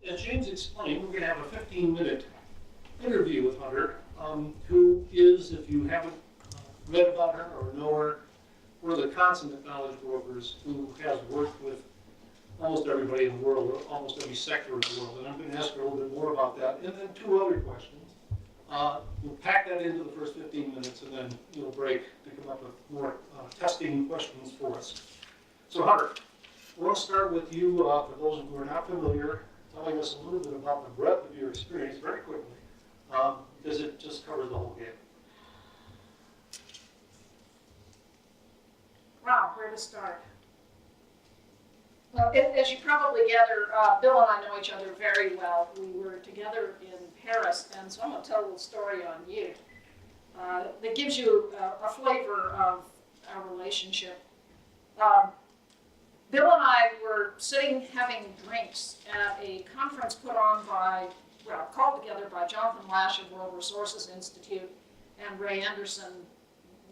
as James explained, we're going to have a 15-minute interview with Hunter, who is, if you haven't read about her or know her, one of the consummate knowledge brokers who has worked with almost everybody in the world, or almost every sector of the world. And I'm going to ask her a little bit more about that. And then two other questions. We'll pack that into the first 15 minutes and then we'll break to come up with more testing questions for us. So Hunter, we'll start with you, for those who are not familiar, telling us a little bit about the breadth of your experience very quickly, because it just covers the whole game. Wow, where to start? Well, as you probably gather, Bill and I know each other very well. We were together in Paris, and so I'm going to tell a little story on you that gives you a flavor of our relationship. Bill and I were sitting having drinks at a conference put on by, well, called together by Jonathan Lash of World Resources Institute and Ray Anderson,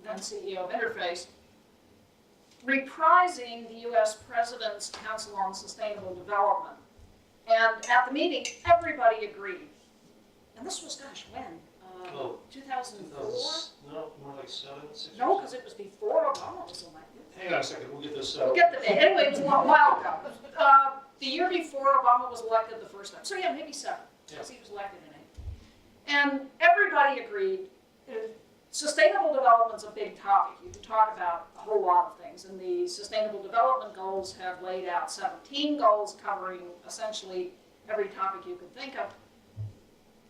then CEO of Interface, reprising the U.S. President's Council on Sustainable Development. And at the meeting, everybody agreed. And this was, gosh, when? 2004? No, more like 7, 6. No, because it was before Obama was elected. Hang on a second, we'll get this. We'll get the date. Anyway, it was a while ago. The year before Obama was elected the first time. So yeah, maybe 7, because he was elected in 8. And everybody agreed. Sustainable development is a big topic. You can talk about a whole lot of things. And the Sustainable Development Goals have laid out 17 goals covering essentially every topic you could think of.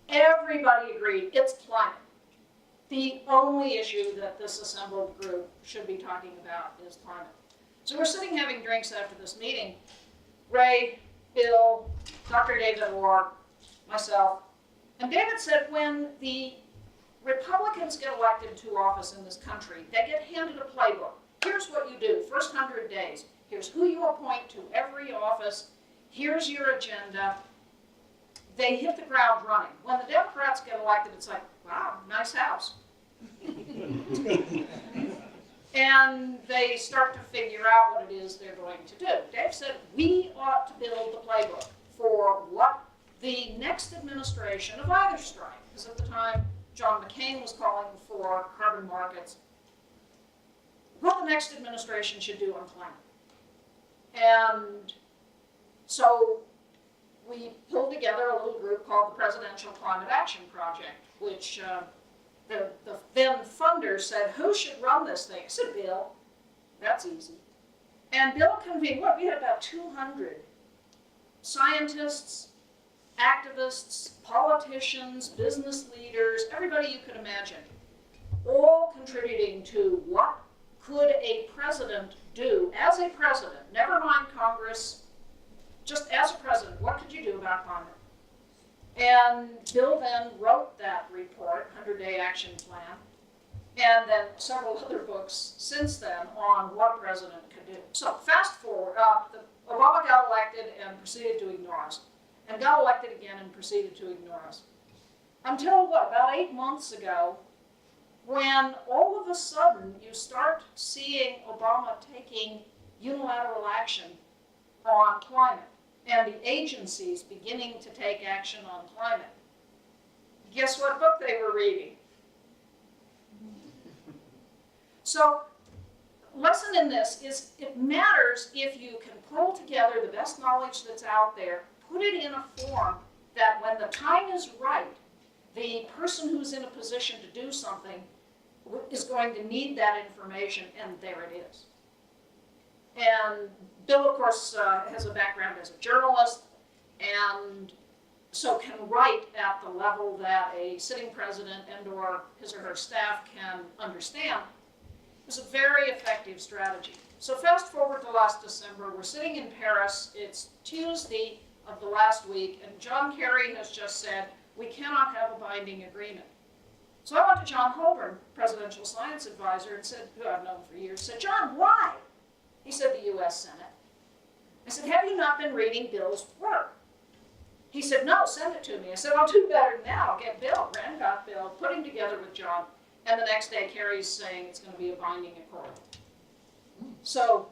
Everybody agreed it's climate. The only issue that this assembled group should be talking about is climate. So we're sitting having drinks after this meeting. Ray, Bill, Dr. David Orr, myself. And David said when the Republicans get elected to office in this country, they get handed a playbook. Here's what you do, first 100 days. Here's who you appoint to every office. Here's your agenda. They hit the ground running. When the Democrats get elected, it's like, wow, nice house. And they start to figure out what it is they're going to do. Dave said, we ought to build the playbook for what the next administration of either stripe, because at the time, John McCain was calling for carbon markets, what the next administration should do on climate. And so we pulled together a little group called the Presidential Climate Action Project, which the then funders said, who should run this thing? I said, Bill. That's easy. And Bill convened, we had about 200 scientists, activists, politicians, business leaders, everybody you could imagine, all contributing to what could a president do as a president, never mind Congress, just as a president, what could you do about climate? And Bill then wrote that report, 100-Day Action Plan, and then several other books since then on what a president could do. So fast forward, Obama got elected and proceeded to ignore us, and got elected again and proceeded to ignore us. Until, what, about 8 months ago, when all of a sudden you start seeing Obama taking unilateral action on climate, and the agencies beginning to take action on climate. Guess what book they were reading? So, lesson in this is it matters if you can pull together the best knowledge that's out there, put it in a form that when the time is right, the person who's in a position to do something is going to need that information, and there it is. And Bill, of course, has a background as a journalist, and so can write at the level that a sitting president and or his or her staff can understand. It's a very effective strategy. So fast forward to last December, we're sitting in Paris, it's Tuesday of the last week, and John Kerry has just said, we cannot have a binding agreement. So I went to John Holborn, presidential science advisor, and said, who I've known for years, said, John, why? He said, the US Senate. I said, have you not been reading Bill's work? He said, no, send it to me. I said, I'll do better than that. I'll get Bill. Ren got Bill, put him together with John, and the next day Kerry's saying it's going to be a binding accord. So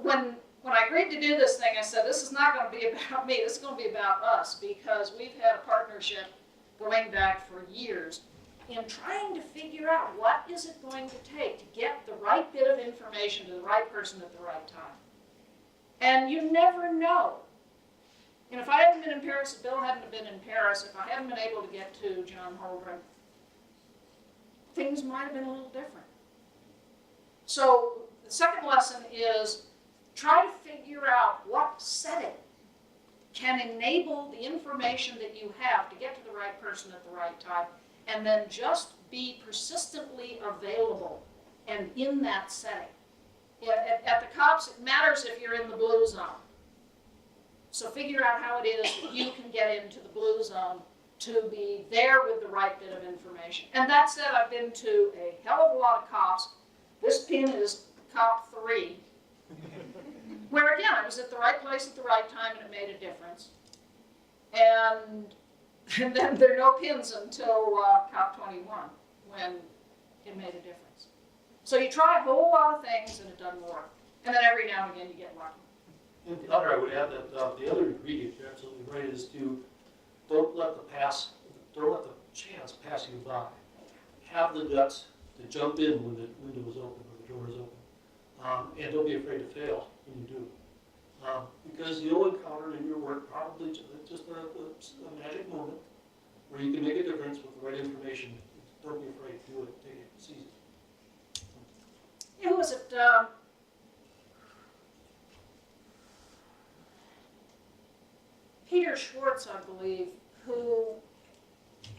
when I agreed to do this thing, I said, this is not going to be about me, this is going to be about us, because we've had a partnership going back for years in trying to figure out what is it going to take to get the right bit of information to the right person at the right time. And you never know. And if I hadn't been in Paris, if Bill hadn't been in Paris, if I hadn't been able to get to John Holdren, things might have been a little different. So the second lesson is try to figure out what setting can enable the information that you have to get to the right person at the right time, and then just be persistently available and in that setting. At the COPS, it matters if you're in the blue zone. So figure out how it is that you can get into the blue zone to be there with the right bit of information. And that said, I've been to a hell of a lot of COPS. This pin is COP 3, where again, I was at the right place at the right time and it made a difference. And then there are no pins until COP 21, when it made a difference. So you try a whole lot of things and it doesn't work. And then every now and again you get lucky. And Hunter, I would add that the other ingredient, you're absolutely right, is to don't let the chance pass you by. Have the guts to jump in when the window is open or the door is open. And don't be afraid to fail when you do. Because you'll encounter in your work probably just a magic moment where you can make a difference with the right information. Don't be afraid to do it. Take it. Seize it. Who was it? Peter Schwartz, I believe, who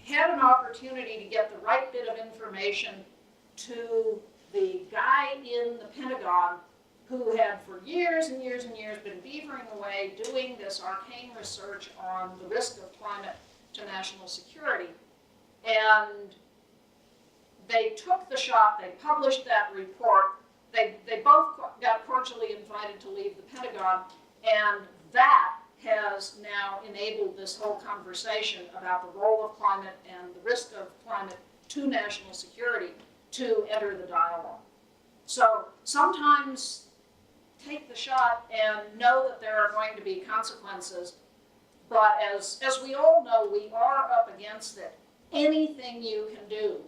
had an opportunity to get the right bit of information to the guy in the Pentagon who had for years and years and years been beavering away doing this arcane research on the risk of climate to national security. And they took the shot, they published that report, they both got cordially invited to leave the Pentagon, and that has now enabled this whole conversation about the role of climate and the risk of climate to national security to enter the dialogue. So sometimes take the shot and know that there are going to be consequences, but as we all know, we are up against it. Anything you can do,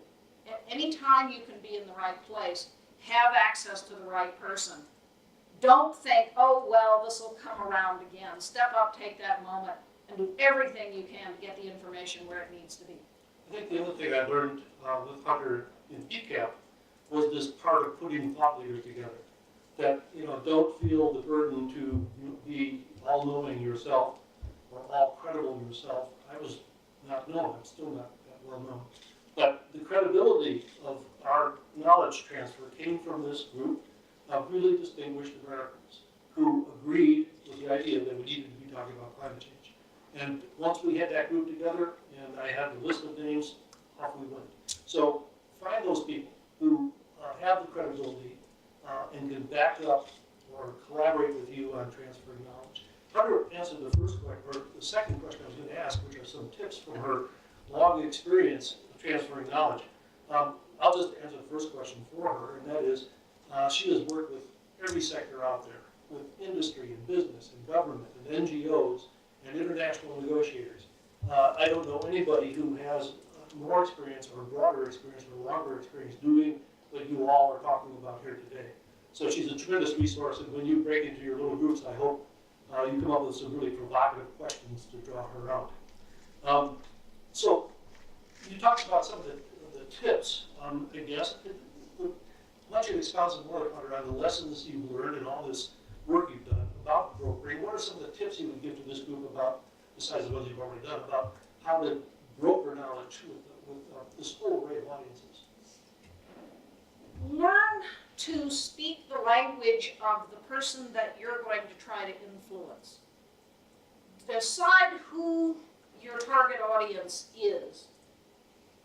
any time you can be in the right place, have access to the right person. Don't think, oh, well, this will come around again. Step up, take that moment, and do everything you can to get the information where it needs to be. I think the other thing I learned with Hunter in PCAP was this part of putting thought leaders together. That, don't feel the burden to be all-knowing yourself or all-credible yourself. I was not known. I'm still not that well-known. But the credibility of our knowledge transfer came from this group of really distinguished Americans who agreed with the idea that we needed to be talking about climate change. And once we had that group together, and I had the list of names, off we went. So find those people who have the credibility and can back up or collaborate with you on transferring knowledge. Hunter answered the first question, or the second question I was going to ask, which are some tips from her long experience of transferring knowledge. I'll just answer the first question for her, and that is, she has worked with every sector out there, with industry and business and government and NGOs and international negotiators. I don't know anybody who has more experience or broader experience or longer experience doing what you all are talking about here today. So she's a tremendous resource, and when you break into your little groups, I hope you come up with some really provocative questions to draw her out. So you talked about some of the tips, I guess. Why don't you expound some more on the lessons you've learned and all this work you've done about brokering? What are some of the tips you would give to this group about, besides the ones you've already done, about how to broker knowledge with this whole array of audiences? Learn to speak the language of the person that you're going to try to influence. Decide who your target audience is,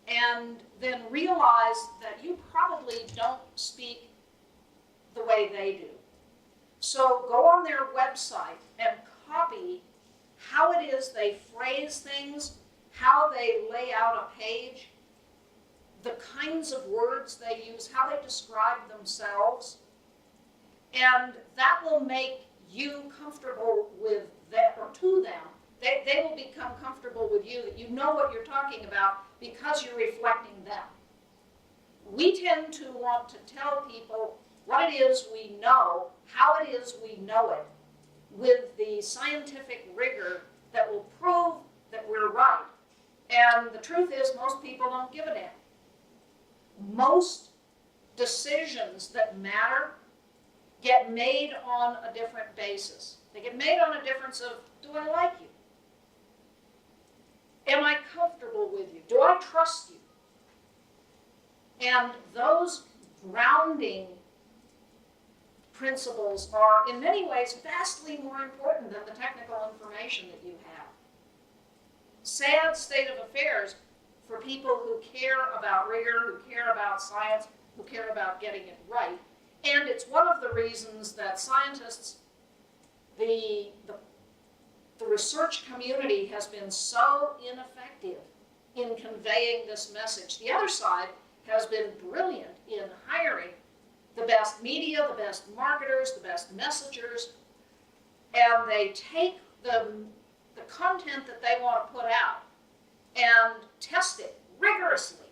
and then realize that you probably don't speak the way they do. So go on their website and copy how it is they phrase things, how they lay out a page, the kinds of words they use, how they describe themselves, and that will make you comfortable with that, or to them, they will become comfortable with you, that you know what you're talking about because you're reflecting them. We tend to want to tell people what it is we know, how it is we know it, with the scientific rigor that will prove that we're right. And the truth is, most people don't give a damn. Most decisions that matter get made on a different basis. They get made on a difference of, do I like you? Am I comfortable with you? Do I trust you? And those grounding principles are, in many ways, vastly more important than the technical information that you have. Sad state of affairs for people who care about rigor, who care about science, who care about getting it right. And it's one of the reasons that scientists, the research community has been so ineffective in conveying this message. The other side has been brilliant in hiring the best media, the best marketers, the best messengers, and they take the content that they want to put out and test it rigorously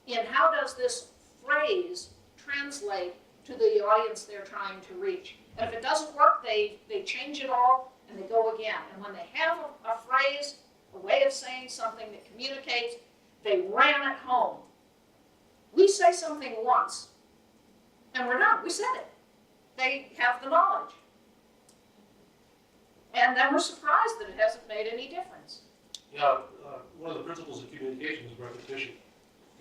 in how does this phrase translate to the audience they're trying to reach. And if it doesn't work, they change it all and they go again. And when they have a phrase, a way of saying something that communicates, they ram it home. We say something once, and we're done. We said it. They have the knowledge. And then we're surprised that it hasn't made any difference. Yeah, one of the principles of communication is repetition.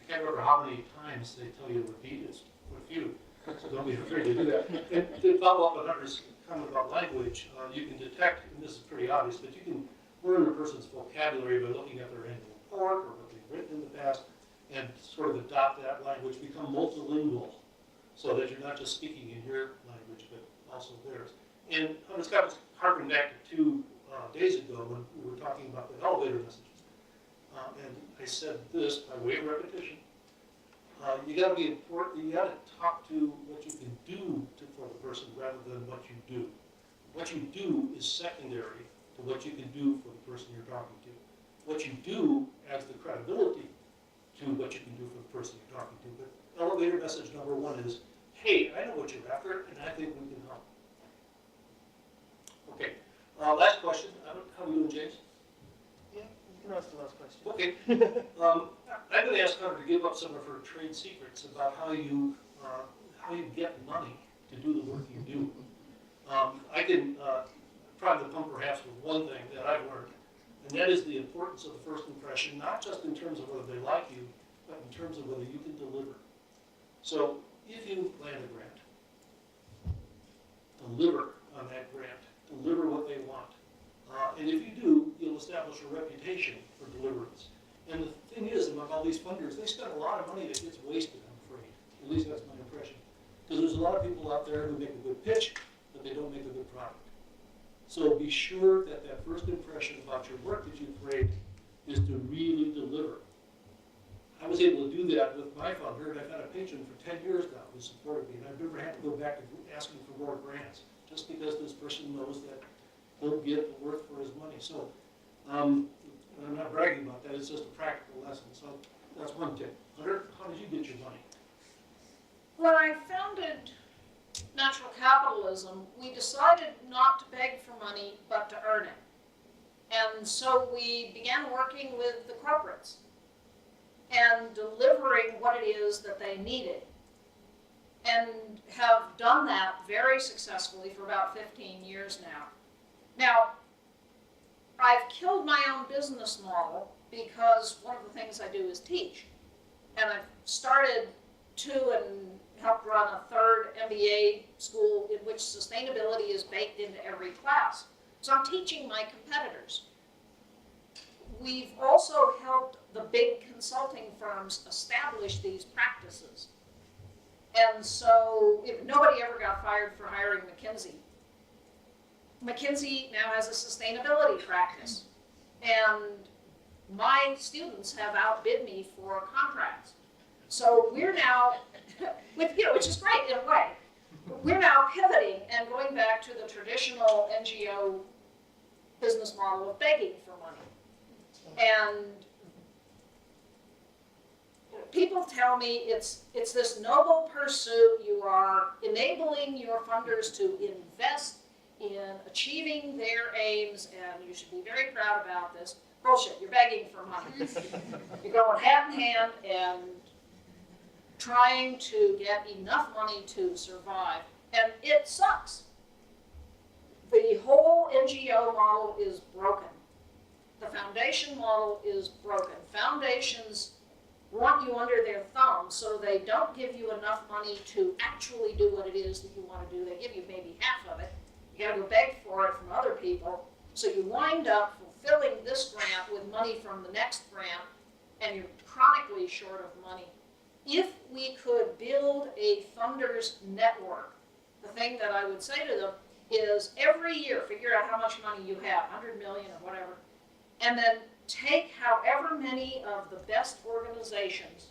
I can't remember how many times they tell you to repeat it, a few, so don't be afraid to do that. And to follow up on Hunter's comment about language, you can detect, and this is pretty obvious, but you can learn a person's vocabulary by looking at their annual report or what they've written in the past, and sort of adopt that language, become multilingual, so that you're not just speaking in your language, but also theirs. And Hunter Scott was harking back to 2 days ago when we were talking about the elevator messages. And I said this by way of repetition. You got to be important. You got to talk to what you can do for the person rather than what you do. What you do is secondary to what you can do for the person you're talking to. What you do adds the credibility to what you can do for the person you're talking to. But elevator message number 1 is, hey, I know what you're after, and I think we can help. Okay. Last question. How are you doing, James? Yeah, you can ask the last question. Okay. I'm going to ask Hunter to give up some of her trade secrets about how you get money to do the work you do. I can prod the pump perhaps with one thing that I've learned, and that is the importance of the first impression, not just in terms of whether they like you, but in terms of whether you can deliver. So if you land a grant, deliver on that grant, deliver what they want. And if you do, you'll establish a reputation for deliverance. And the thing is, among all these funders, they spend a lot of money that gets wasted, I'm afraid. At least that's my impression. Because there's a lot of people out there who make a good pitch, but they don't make a good product. So be sure that that first impression about your work that you create is to really deliver. I was able to do that with my funder, and I've had a patron for 10 years now who supported me, and I've never had to go back to asking for more grants, just because this person knows that he'll get the worth for his money. So I'm not bragging about that, it's just a practical lesson. So that's one tip. Hunter, how did you get your money? When I founded Natural Capitalism, we decided not to beg for money, but to earn it. And so we began working with the corporates and delivering what it is that they needed. And have done that very successfully for about 15 years now. Now, I've killed my own business model because one of the things I do is teach. And I've started 2 and helped run a 3rd MBA school in which sustainability is baked into every class. So I'm teaching my competitors. We've also helped the big consulting firms establish these practices. And so nobody ever got fired for hiring McKinsey. McKinsey now has a sustainability practice. And my students have outbid me for contracts. So we're now, which is great in a way. we're now pivoting and going back to the traditional NGO business model of begging for money. And people tell me it's this noble pursuit. You are enabling your funders to invest in achieving their aims, and you should be very proud about this. Bullshit, you're begging for money. You're going hand in hand and trying to get enough money to survive, and it sucks. The whole NGO model is broken. The foundation model is broken. Foundations want you under their thumb, so they don't give you enough money to actually do what it is that you want to do. They give you maybe half of it. You got to go beg for it from other people. So you wind up fulfilling this grant with money from the next grant, and you're chronically short of money. If we could build a funders network, the thing that I would say to them is every year figure out how much money you have, 100 million or whatever, and then take however many of the best organizations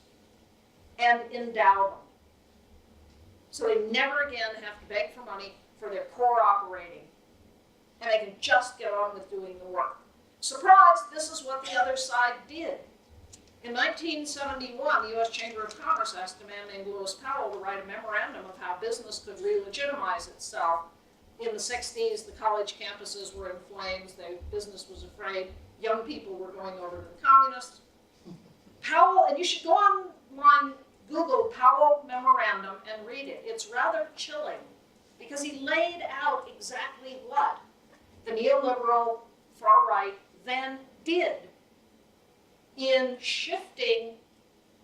and endow them. So they never again have to beg for money for their core operating. And they can just get on with doing the work. Surprise, this is what the other side did. In 1971, the U.S. Chamber of Commerce asked a man named Lewis Powell to write a memorandum of how business could re-legitimize itself. In the 60s, the college campuses were in flames. Business was afraid. Young people were going over to the communists. Powell, and you should go online, Google Powell Memorandum and read it. It's rather chilling because he laid out exactly what the neoliberal far right then did in shifting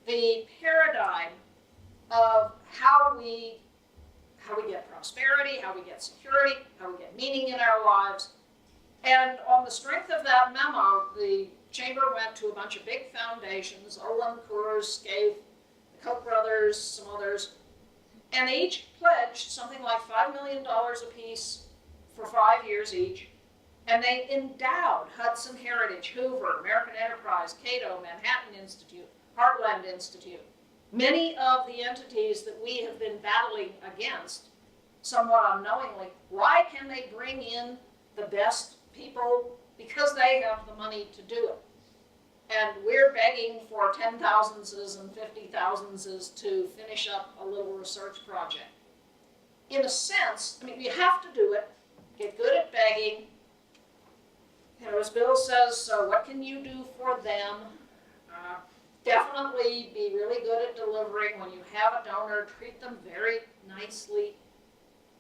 the paradigm of how we get prosperity, how we get security, how we get meaning in our lives. And on the strength of that memo, the chamber went to a bunch of big foundations, Olin, Coors, Scaife, the Koch brothers, some others, and they each pledged something like $5 million apiece for 5 years each. And they endowed Hudson Heritage, Hoover, American Enterprise, Cato, Manhattan Institute, Heartland Institute. Many of the entities that we have been battling against, somewhat unknowingly, why can they bring in the best people? Because they have the money to do it. And we're begging for 10,000s and 50,000s to finish up a little research project. In a sense, I mean, you have to do it, get good at begging. You know, as Bill says, so what can you do for them? Definitely be really good at delivering. When you have a donor, treat them very nicely.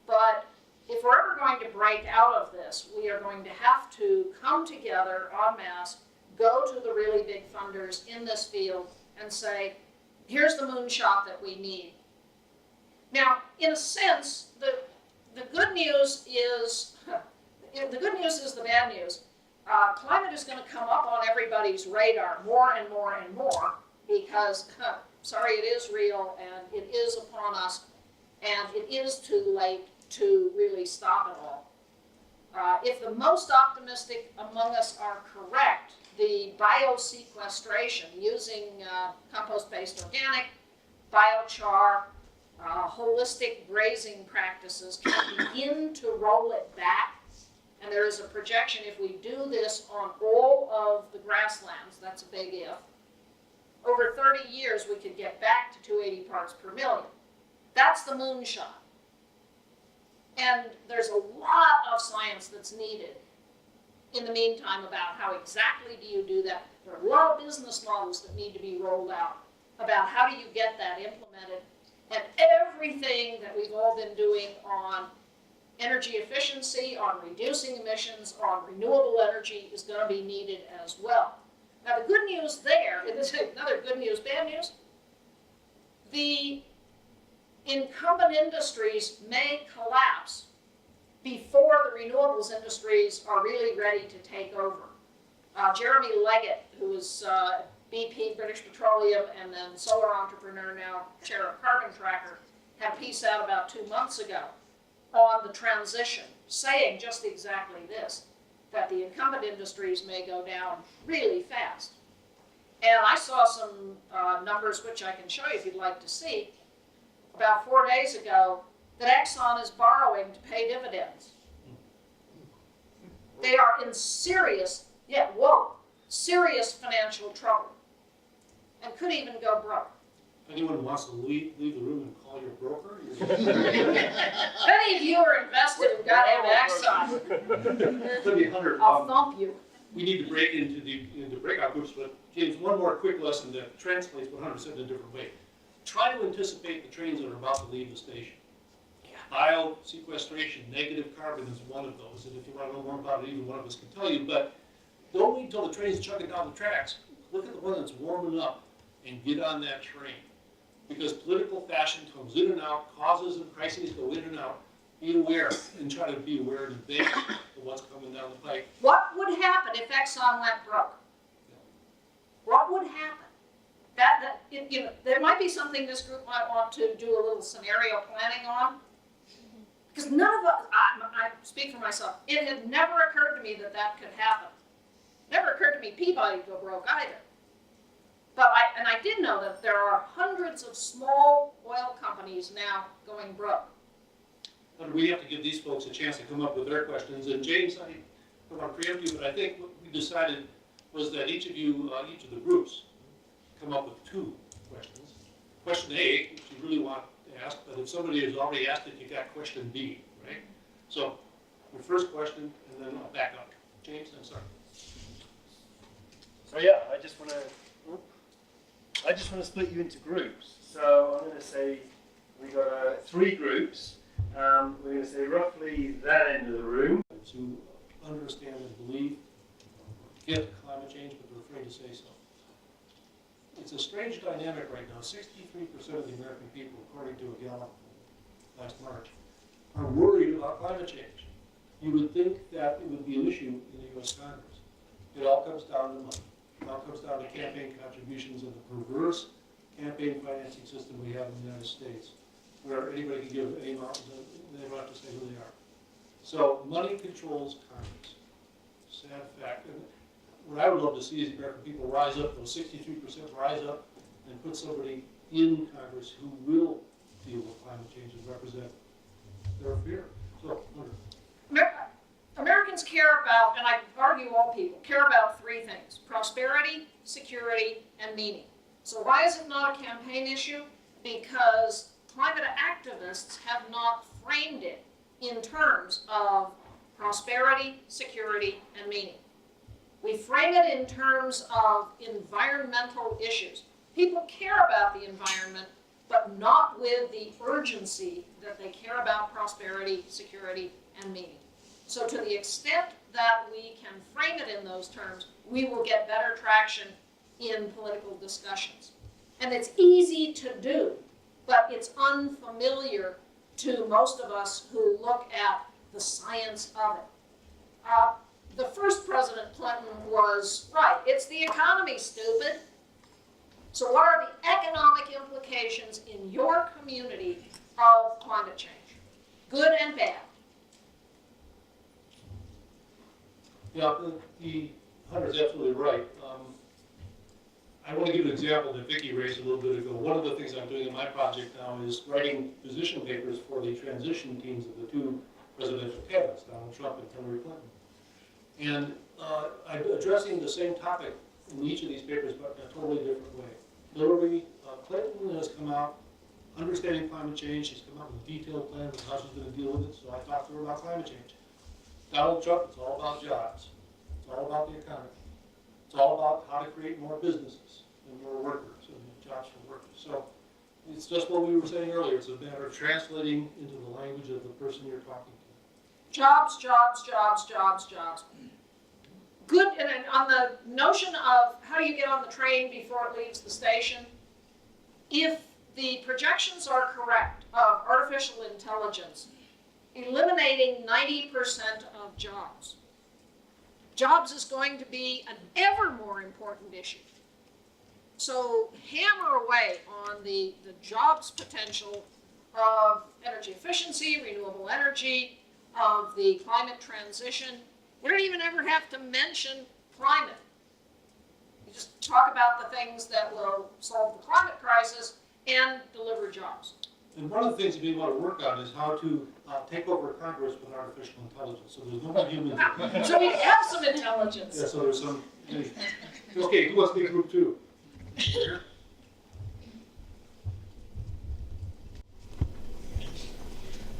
But if we're ever going to break out of this, we are going to have to come together en masse, go to the really big funders in this field and say, here's the moonshot that we need. Now, in a sense, the good news is the bad news. Climate is going to come up on everybody's radar more and more and more because, sorry, it is real and it is upon us and it is too late to really stop it all. If the most optimistic among us are correct, the biosequestration using compost-based organic, biochar, holistic grazing practices can begin to roll it back. And there is a projection if we do this on all of the grasslands, that's a big if, over 30 years we could get back to 280 parts per million. That's the moonshot. And there's a lot of science that's needed in the meantime about how exactly do you do that. There are a lot of business models that need to be rolled out about how do you get that implemented. And everything that we've all been doing on energy efficiency, on reducing emissions, on renewable energy is going to be needed as well. Now the good news there, and this is another good news, bad news, the incumbent industries may collapse before the renewables industries are really ready to take over. Jeremy Leggett, who is BP, British Petroleum, and then solar entrepreneur now, chair of Carbon Tracker, had a piece out about 2 months ago on the transition, saying just exactly this, that the incumbent industries may go down really fast. And I saw some numbers which I can show you if you'd like to see. About 4 days ago, that Exxon is borrowing to pay dividends. They are in serious, serious financial trouble and could even go broke. If anyone wants to leave the room and call your broker, If any of you are invested in goddamn Exxon, could be 100. I'll thump you. We need to break into breakout groups, but James, one more quick lesson that translates 100% in a different way. Try to anticipate the trains that are about to leave the station. Bio-sequestration, negative carbon is one of those, and if you want to know more about it, even one of us can tell you, but don't wait until the train's chugging down the tracks. Look at the one that's warming up and get on that train. Because political fashion comes in and out, causes and crises go in and out. Be aware and try to be aware in advance of what's coming down the pike. What would happen if Exxon went broke? What would happen? There might be something this group might want to do a little scenario planning on. Because none of us, I speak for myself, it had never occurred to me that that could happen. Never occurred to me Peabody would go broke either. But I did know that there are hundreds of small oil companies now going broke. And we have to give these folks a chance to come up with their questions. And James, I don't want to preempt you, but I think what we decided was that each of the groups, come up with 2 questions. Question A, which you really want to ask, but if somebody has already asked it, you got question B, right? So your first question, and then I'll back up. James, I'm sorry. So yeah, I just want to split you into groups. So I'm going to say we got 3 groups. We're going to say roughly that end of the room. To understand and believe, get climate change, but they're afraid to say so. It's a strange dynamic right now. 63% of the American people, according to a Gallup last March, are worried about climate change. You would think that it would be an issue in the U.S. Congress. It all comes down to money. It all comes down to campaign contributions and the perverse campaign financing system we have in the United States, where anybody can give any amount and they don't have to say who they are. So money controls Congress. Sad fact. And what I would love to see is the American people rise up, those 63% rise up and put somebody in Congress who will deal with climate change and represent their fear. So, Americans care about, and I argue all people, care about 3 things: prosperity, security, and meaning. So why is it not a campaign issue? Because climate activists have not framed it in terms of prosperity, security, and meaning. We frame it in terms of environmental issues. People care about the environment, but not with the urgency that they care about prosperity, security, and meaning. So to the extent that we can frame it in those terms, we will get better traction in political discussions. And it's easy to do, but it's unfamiliar to most of us who look at the science of it. The first President Clinton was right. It's the economy, stupid. So what are the economic implications in your community of climate change? Good and bad. yeah, the Hunter's absolutely right. I want to give an example that Vicki raised a little bit ago. One of the things I'm doing in my project now is writing position papers for the transition teams of the 2 presidential candidates, Donald Trump and Hillary Clinton. And I'm addressing the same topic in each of these papers, but in a totally different way. Hillary Clinton has come out understanding climate change. She's come out with a detailed plan of how she's going to deal with it, so I talked to her about climate change. Donald Trump, it's all about jobs. It's all about the economy. It's all about how to create more businesses and more workers and jobs for workers. So it's just what we were saying earlier. It's a matter of translating into the language of the person you're talking to. Jobs, jobs, jobs, jobs, jobs. Good, and on the notion of how do you get on the train before it leaves the station, if the projections are correct of artificial intelligence eliminating 90% of jobs, jobs is going to be an ever more important issue. So hammer away on the jobs potential of energy efficiency, renewable energy, of the climate transition. We don't even ever have to mention climate. You just talk about the things that will solve the climate crisis and deliver jobs. And one of the things that we want to work on is how to take over Congress with artificial intelligence. So there's no more humans. So we have some intelligence. Yeah, so there's some. Okay, who wants to be group two?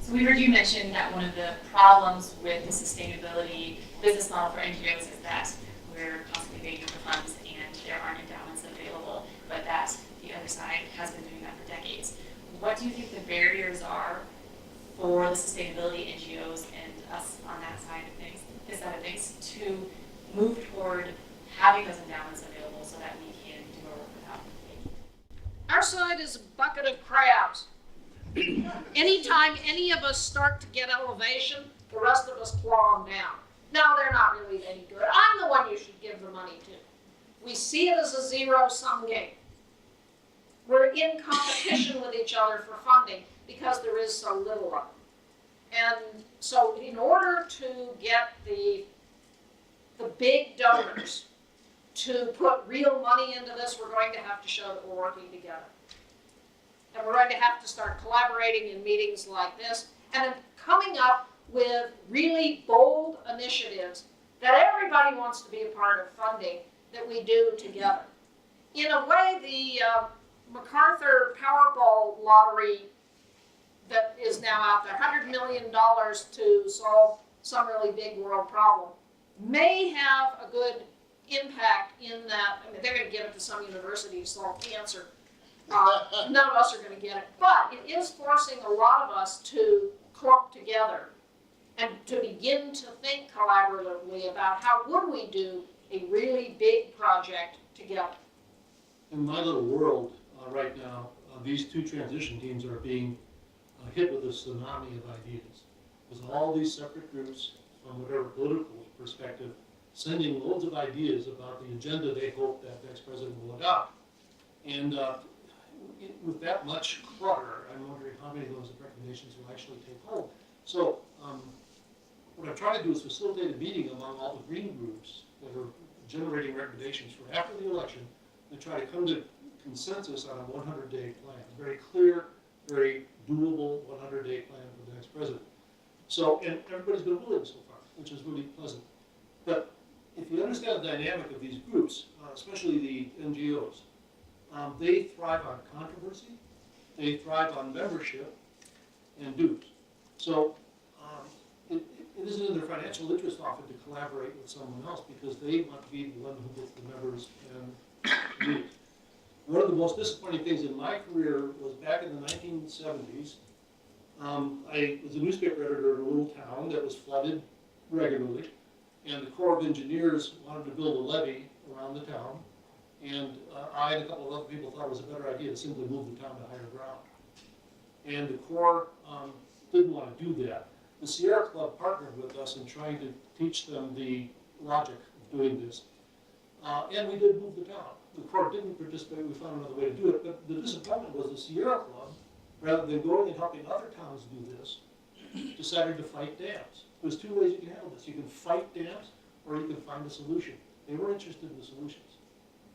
So we heard you mention that one of the problems with the sustainability business model for NGOs is that we're constantly begging for funds and there aren't endowments available, but that the other side has been doing that for decades. What do you think the barriers are for the sustainability NGOs and us on that side of things, this side of things, to move toward having those endowments available so that we can do our work without them? Our side is a bucket of crabs. Anytime any of us start to get elevation, the rest of us claw them down. No, they're not really any good. I'm the one you should give the money to. We see it as a zero-sum game. We're in competition with each other for funding because there is so little of it. And so in order to get the big donors to put real money into this, we're going to have to show that we're working together. And we're going to have to start collaborating in meetings like this and coming up with really bold initiatives that everybody wants to be a part of funding that we do together. In a way, the MacArthur Powerball lottery that is now out there, $100 million to solve some really big world problem, may have a good impact in that. I mean, they're going to give it to some university to solve cancer. None of us are going to get it, but it is forcing a lot of us to clump together and to begin to think collaboratively about how would we do a really big project together. In my little world right now, these two transition teams are being hit with a tsunami of ideas. There's all these separate groups from whatever political perspective sending loads of ideas about the agenda they hope that the next president will adopt. And with that much clutter, I'm wondering how many of those recommendations will actually take hold. So what I'm trying to do is facilitate a meeting among all the green groups that are generating recommendations for after the election and try to come to consensus on a 100-day plan. Very clear, very doable 100-day plan for the next president. So, and everybody's been willing so far, which is really pleasant. But if you understand the dynamic of these groups, especially the NGOs, they thrive on controversy, they thrive on membership and dues. So it isn't in their financial interest often to collaborate with someone else because they want to be the one who gets the members and dues. One of the most disappointing things in my career was back in the 1970s. I was a newspaper editor in a little town that was flooded regularly, and the Corps of Engineers wanted to build a levee around the town. And I and a couple of other people thought it was a better idea to simply move the town to higher ground. And the Corps didn't want to do that. The Sierra Club partnered with us in trying to teach them the logic of doing this. And we did move the town. The Corps didn't participate, we found another way to do it, but the disappointment was the Sierra Club, rather than going and helping other towns do this, decided to fight dams. There's two ways you can handle this. You can fight dams, or you can find a solution. They were interested in the solutions.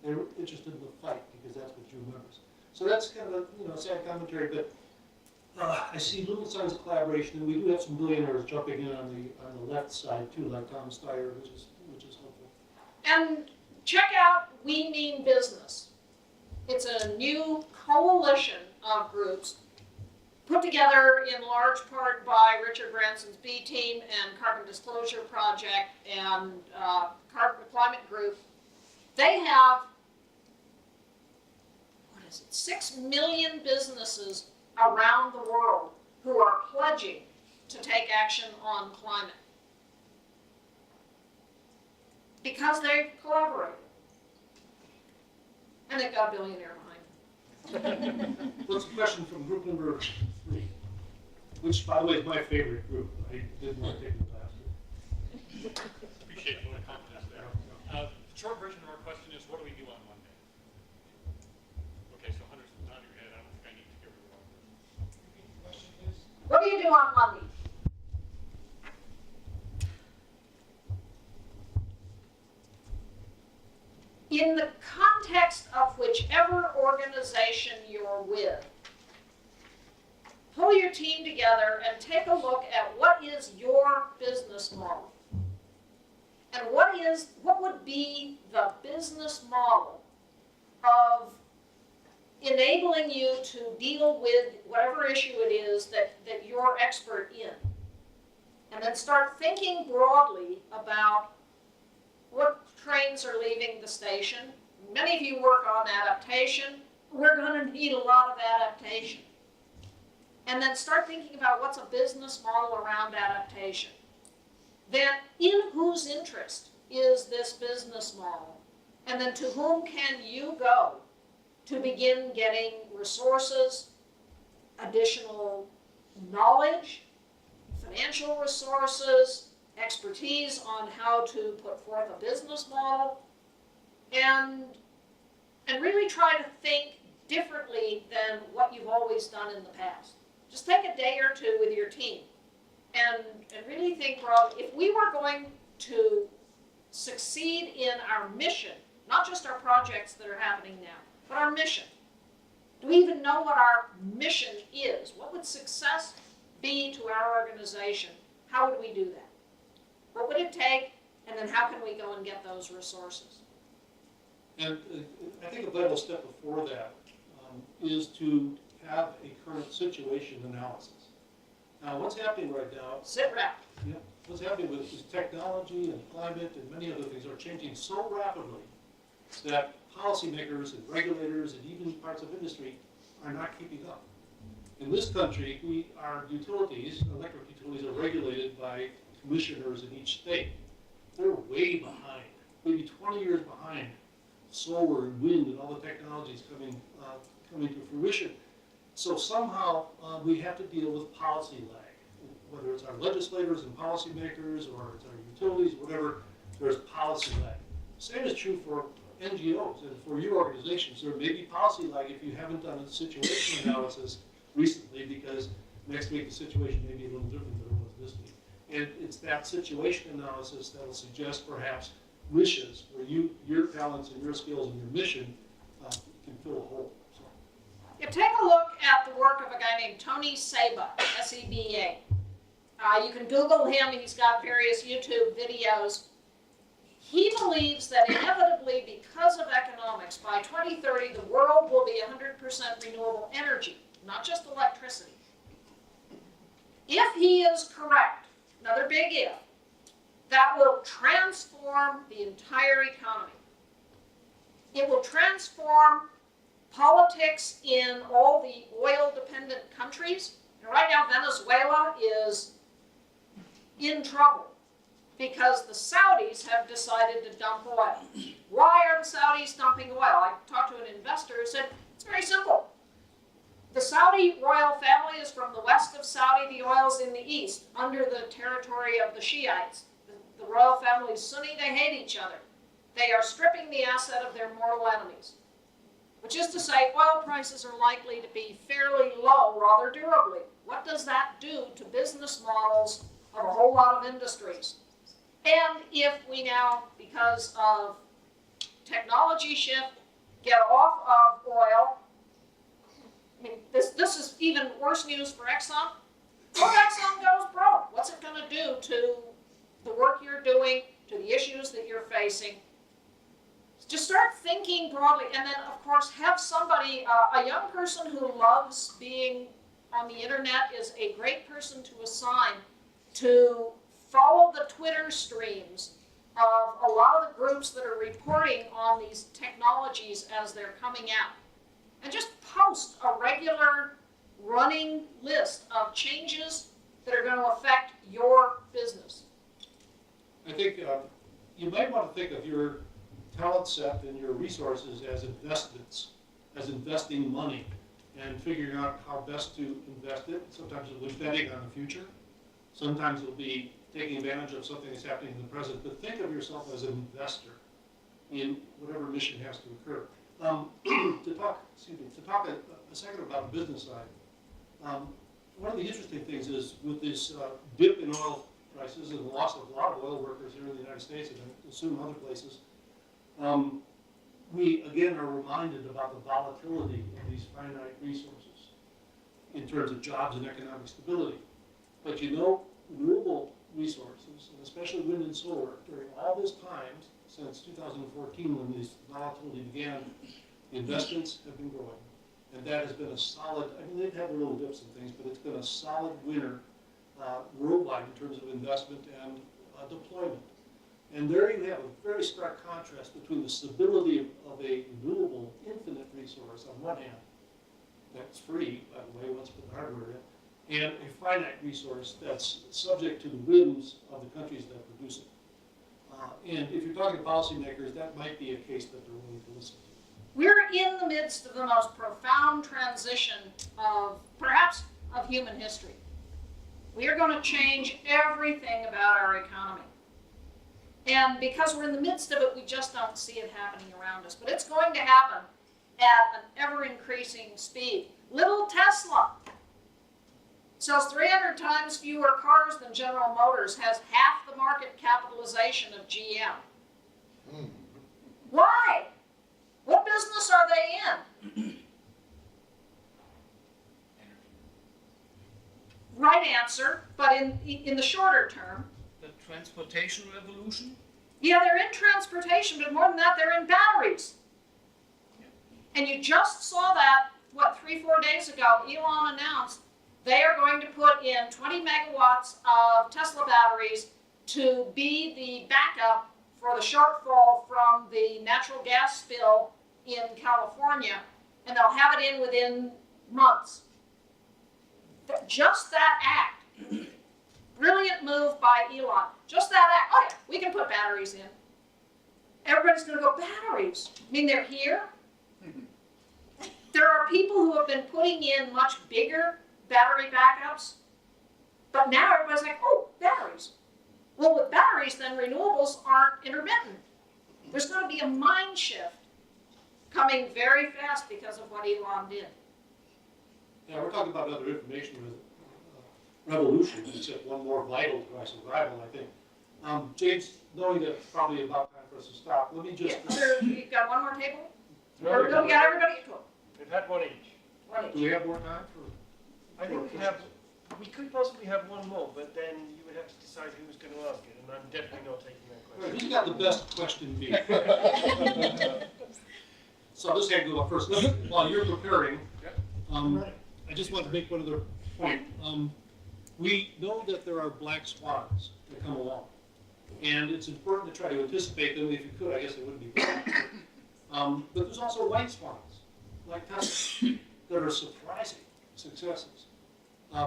They were interested in the fight because that's what drew members. So that's kind of a sad commentary, but I see little signs of collaboration, and we do have some billionaires jumping in on the left side too, like Tom Steyer, which is hopeful. And check out We Mean Business. It's a new coalition of groups put together in large part by Richard Branson's B Team and Carbon Disclosure Project and Climate Group. They have 6 million businesses around the world who are pledging to take action on climate because they collaborate. And they've got a billionaire behind them. What's the question from group number 3? Which, by the way, is my favorite group. I didn't want to take it last year. Appreciate a lot of confidence there. The short version of our question is, what do we do on Monday? Okay, so Hunter's nodding your head. I don't think I need to give her the wrong version. Repeat the question, please. What do you do on Monday? In the context of whichever organization you're with, pull your team together and take a look at what is your business model. And what would be the business model of enabling you to deal with whatever issue it is that you're expert in. And then start thinking broadly about what trains are leaving the station. Many of you work on adaptation. We're going to need a lot of adaptation. And then start thinking about what's a business model around adaptation. Then in whose interest is this business model? And then to whom can you go to begin getting resources, additional knowledge, financial resources, expertise on how to put forth a business model, and really try to think differently than what you've always done in the past. Just take a day or two with your team and really think broadly. If we were going to succeed in our mission, not just our projects that are happening now, but our mission. Do we even know what our mission is? What would success be to our organization? How would we do that? What would it take? And then how can we go and get those resources? And I think a vital step before that is to have a current situation analysis. Now, what's happening right now? Sit rep. Yeah, what's happening with is technology and climate and many other things are changing so rapidly that policymakers and regulators and even parts of industry are not keeping up. In this country, our utilities, electric utilities, are regulated by commissioners in each state. They're way behind, maybe 20 years behind solar and wind and all the technologies coming to fruition. So somehow we have to deal with policy lag, whether it's our legislators and policymakers or it's our utilities, whatever, there's policy lag. Same is true for NGOs and for your organizations. There may be policy lag if you haven't done a situation analysis recently, because next week the situation may be a little different than it was this week. And it's that situation analysis that will suggest perhaps wishes where your talents and your skills and your mission can fill a hole. So. Yeah, take a look at the work of a guy named Tony Seba, S-E-B-A. You can Google him. He's got various YouTube videos. He believes that inevitably, because of economics, by 2030, the world will be 100% renewable energy, not just electricity. If he is correct, another big if, that will transform the entire economy. It will transform politics in all the oil-dependent countries. And right now, Venezuela is in trouble because the Saudis have decided to dump oil. Why are the Saudis dumping oil? I talked to an investor who said, it's very simple. The Saudi royal family is from the west of Saudi, the oil's in the east, under the territory of the Shiites. The royal family is Sunni, they hate each other. They are stripping the asset of their mortal enemies, which is to say oil prices are likely to be fairly low rather durably. What does that do to business models of a whole lot of industries? And if we now, because of technology shift, get off of oil, I mean, this is even worse news for Exxon. What if Exxon goes broke? What's it going to do to the work you're doing, to the issues that you're facing? Just start thinking broadly, and then, of course, have somebody, a young person who loves being on the internet is a great person to assign to follow the Twitter streams of a lot of the groups that are reporting on these technologies as they're coming out. And just post a regular running list of changes that are going to affect your business. I think you might want to think of your talent set and your resources as investments, as investing money and figuring out how best to invest it. Sometimes it'll be betting on the future. Sometimes it'll be taking advantage of something that's happening in the present. But think of yourself as an investor in whatever mission has to occur. To talk a second about the business side, one of the interesting things is with this dip in oil prices and the loss of a lot of oil workers here in the United States and I assume other places, we again are reminded about the volatility of these finite resources. in terms of jobs and economic stability. But you know, renewable resources, and especially wind and solar, during all this time, since 2014 when this volatility began, the investments have been growing. And that has been a solid, I mean, they've had little dips and things, but it's been a solid winner worldwide in terms of investment and deployment. And there you have a very stark contrast between the stability of a renewable infinite resource on one hand, that's free, by the way, once you put the hardware in, and a finite resource that's subject to the whims of the countries that produce it. And if you're talking to policymakers, that might be a case that they're willing to listen to. We're in the midst of the most profound transition of, perhaps, of human history. We are going to change everything about our economy. And because we're in the midst of it, we just don't see it happening around us. But it's going to happen at an ever-increasing speed. Little Tesla sells 300 times fewer cars than General Motors, has half the market capitalization of GM. Why? What business are they in? Right answer, but in the shorter term. The transportation revolution? Yeah, they're in transportation, but more than that, they're in batteries. And you just saw that, what, 3-4 days ago, Elon announced they are going to put in 20 megawatts of Tesla batteries to be the backup for the shortfall from the natural gas spill in California, and they'll have it in within months. Just that act, brilliant move by Elon, just that act, oh yeah, we can put batteries in. Everybody's going to go, batteries? I mean, they're here? There are people who have been putting in much bigger battery backups, but now everybody's like, oh, batteries. Well, with batteries, then renewables aren't intermittent. There's going to be a mind shift coming very fast because of what Elon did. Yeah, we're talking about another information revolution, except one more vital to our survival, I think. James, knowing that it's probably about time for us to stop, let me just... You've got one more table? Or we got everybody to it? We've had one each. One each. Do we have more time for... I think we could possibly have one more, but then you would have to decide who was going to ask it, and I'm definitely not taking that question. Who's got the best question bee? So this guy go up first. While you're preparing, I just want to make one other point. We know that there are black swans that come along, and it's important to try to anticipate them. If you could, I guess it wouldn't be bad. But there's also white swans, like Tesla, that are surprising successes.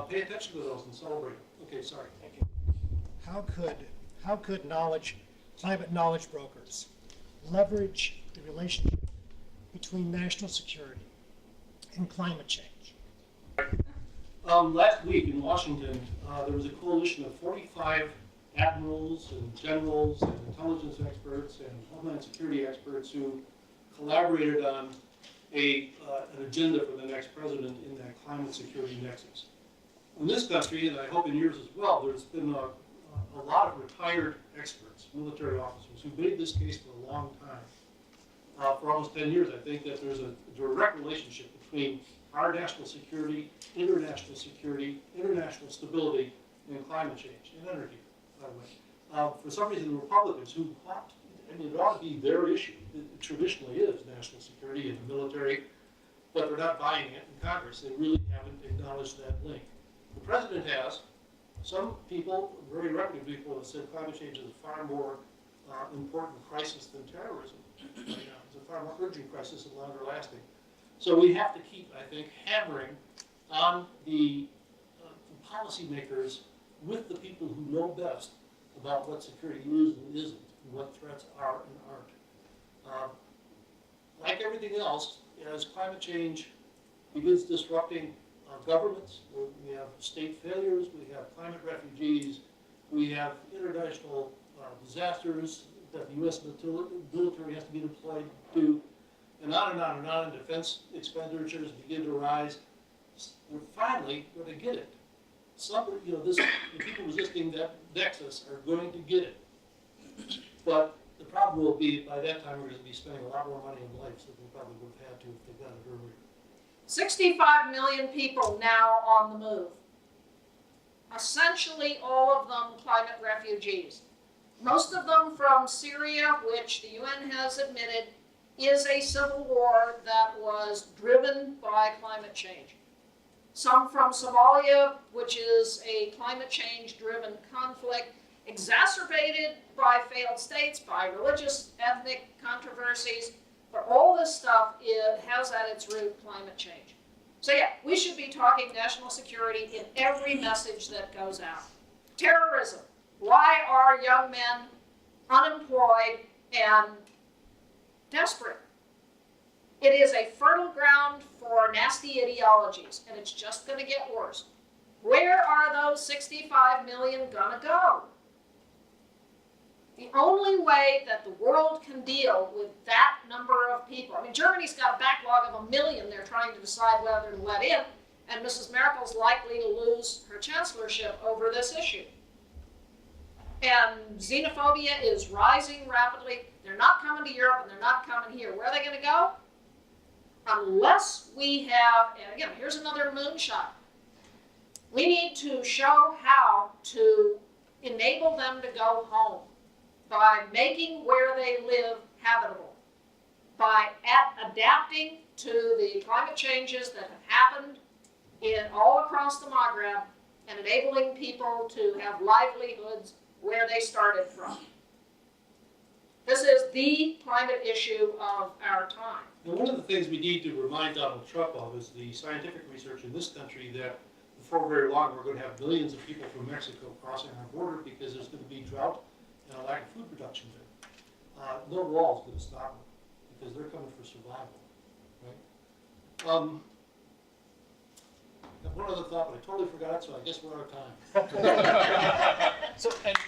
Pay attention to those and celebrate them. Okay, sorry. Thank you. How could climate knowledge brokers leverage the relationship between national security and climate change? Last week in Washington, there was a coalition of 45 admirals and generals and intelligence experts and homeland security experts who collaborated on an agenda for the next president in that climate security nexus. In this country, and I hope in yours as well, there's been a lot of retired experts, military officers, who've made this case for a long time. For almost 10 years, I think that there's a direct relationship between our national security, international stability, and climate change, and energy, by the way. For some reason, the Republicans who thought, I mean, it ought to be their issue. It traditionally is national security and the military, but they're not buying it in Congress. They really haven't acknowledged that link. The president has. Some people, very reputable people, have said climate change is a far more important crisis than terrorism right now. It's a far more urgent crisis and longer lasting. So we have to keep, I think, hammering on the policymakers with the people who know best about what security is and isn't, and what threats are and aren't. Like everything else, as climate change begins disrupting governments, we have state failures, we have climate refugees, we have international disasters that the U.S. military has to be deployed to, and on and on and on. Defense expenditures begin to rise. We're finally going to get it. The people resisting that nexus are going to get it. But the problem will be, by that time, we're going to be spending a lot more money on lives than we probably would have had to if they got it earlier. 65 million people now on the move. Essentially all of them climate refugees. Most of them from Syria, which the UN has admitted is a civil war that was driven by climate change. Some from Somalia, which is a climate change-driven conflict, exacerbated by failed states, by religious, ethnic controversies, but all this stuff has at its root climate change. So yeah, we should be talking national security in every message that goes out. Terrorism. Why are young men unemployed and desperate? It is a fertile ground for nasty ideologies, and it's just going to get worse. Where are those 65 million going to go? The only way that the world can deal with that number of people, I mean, Germany's got a backlog of 1 million they're trying to decide whether to let in, and Mrs. Merkel's likely to lose her chancellorship over this issue. And xenophobia is rising rapidly. They're not coming to Europe and they're not coming here. Where are they going to go? Unless we have, and again, here's another moonshot. We need to show how to enable them to go home by making where they live habitable, by adapting to the climate changes that have happened all across the Maghreb and enabling people to have livelihoods where they started from. This is the climate issue of our time. And one of the things we need to remind Donald Trump of is the scientific research in this country that before very long we're going to have millions of people from Mexico crossing our border because there's going to be drought and a lack of food production there. No wall's going to stop them because they're coming for survival, right? I have one other thought, but I totally forgot it, so I guess we're out of time. So, and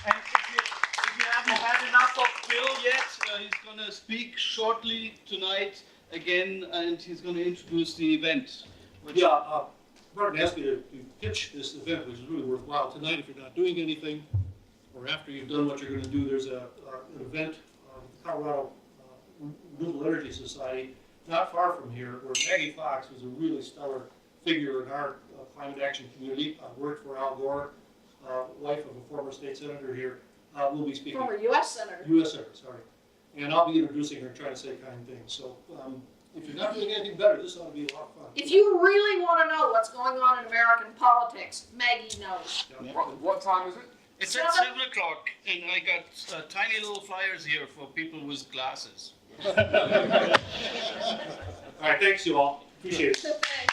if you haven't had enough of Bill yet, he's going to speak shortly tonight again, and he's going to introduce the event. Yeah, Martin asked me to pitch this event, which is really worthwhile. Tonight, if you're not doing anything, or after you've done what you're going to do, there's an event, the Colorado Renewable Energy Society, not far from here, where Maggie Fox, who's a really stellar figure in our climate action community, worked for Al Gore, wife of a former state senator here, will be speaking. Former U.S. Senator. U.S. Senator, sorry. And I'll be introducing her and trying to say kind things. So if you're not doing anything better, this ought to be a lot of fun. If you really want to know what's going on in American politics, Maggie knows. Yeah. What time is it? It's at 7 o'clock, and I got tiny little flyers here for people with glasses. All right, thanks you all. Appreciate it. Thanks.